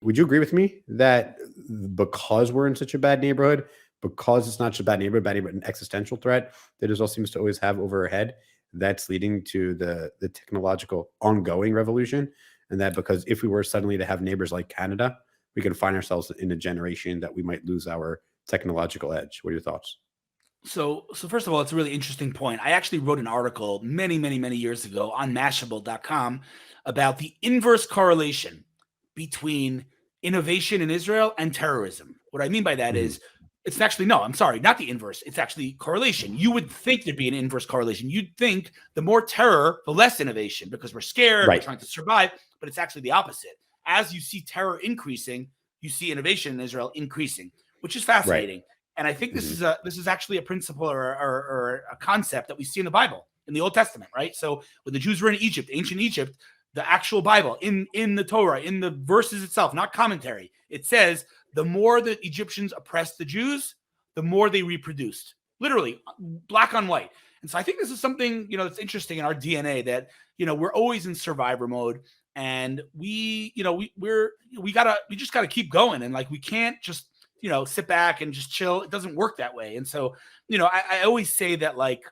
Would you agree with me that because we're in such a bad neighborhood, because it's not just a bad neighborhood, an existential threat that Israel seems to always have over our head, that's leading to the technological ongoing revolution, and that because if we were suddenly to have neighbors like Canada, we can find ourselves in a generation that we might lose our technological edge. What are your thoughts? So first of all, it's a really interesting point. I actually wrote an article many years ago on Mashable.com about the inverse correlation between innovation in Israel and terrorism. What I mean by that Mhm. is it's actually, no, I'm sorry, not the inverse. It's actually correlation. You would think there'd be an inverse correlation. You'd think the more terror, the less innovation because we're scared, we're Right. trying to survive, but it's actually the opposite. As you see terror increasing, you see innovation in Israel increasing, which is Right. fascinating. And I think Mhm. this is actually a principle or a concept that we see in the Bible, in the Old Testament, right? So when the Jews were in Egypt, ancient Egypt, the actual Bible, in the Torah, in the verses itself, not commentary, it says the more the Egyptians oppressed the Jews, the more they reproduced, literally black on white. And so I think this is something, that's interesting in our DNA that, we're always in survivor mode, and we just gotta keep going, and like we can't just sit back and just chill. It doesn't work that way. And so, I always say that, like,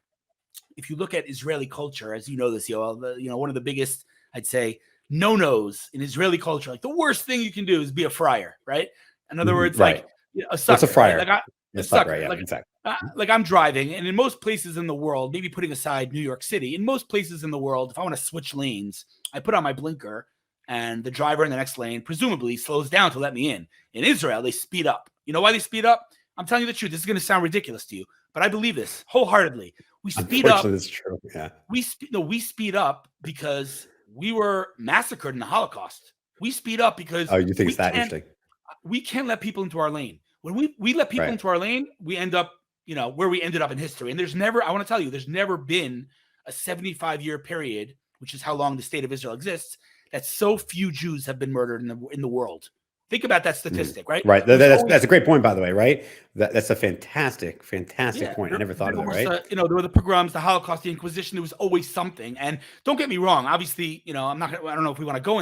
if you look at Israeli culture, as you know this, Yoel, one of the biggest, I'd say, no-nos in Israeli culture, like the worst thing you can do is be a friar, right? In other Mhm. words, Right. like a What's a sucker, right? fryer? A It's not right. sucker, Yeah, like, exactly. like I'm driving, and in most places in the world, maybe putting aside New York City, in most places in the world, if I want to switch lanes, I put on my blinker, and the driver in the next lane presumably slows down to let me in. In Israel, they speed up. You know why they speed up? I'm telling you the truth. This is going to sound ridiculous to you, but I believe this wholeheartedly. We speed Unfortunately, up. it's true. Yeah. We speed up because we were massacred in the Holocaust. We speed up because Oh, you think we it's that can't interesting? we can't let people into our lane. When we let people Right. into our lane, we end up, where we ended up in history. And I want to tell you, there's never been a 75-year period, which is how long the state of Israel exists, that so few Jews have been murdered in the world. Think about that Mhm. statistic, right? Right. There's That's always a great point, by the way, right? That's a fantastic Yeah, point. I never thought there of that, was, right? there were the pogroms, the Holocaust, the Inquisition. There was always something. And don't get me wrong. Obviously, I'm not. I don't know if we want to go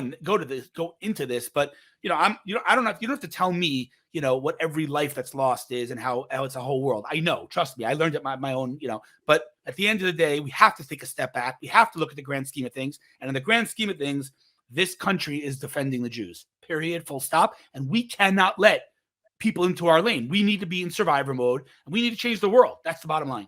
into this, but I don't have. You don't have to tell me, what every life that's lost is and how it's a whole world. I know. Trust me. I learned it my own. But at the end of the day, we have to take a step back. We have to look at the grand scheme of things. And in the grand scheme of things, this country is defending the Jews. Period. Full stop. And we cannot let people into our lane. We need to be in survivor mode, and we need to change the world. That's the bottom line.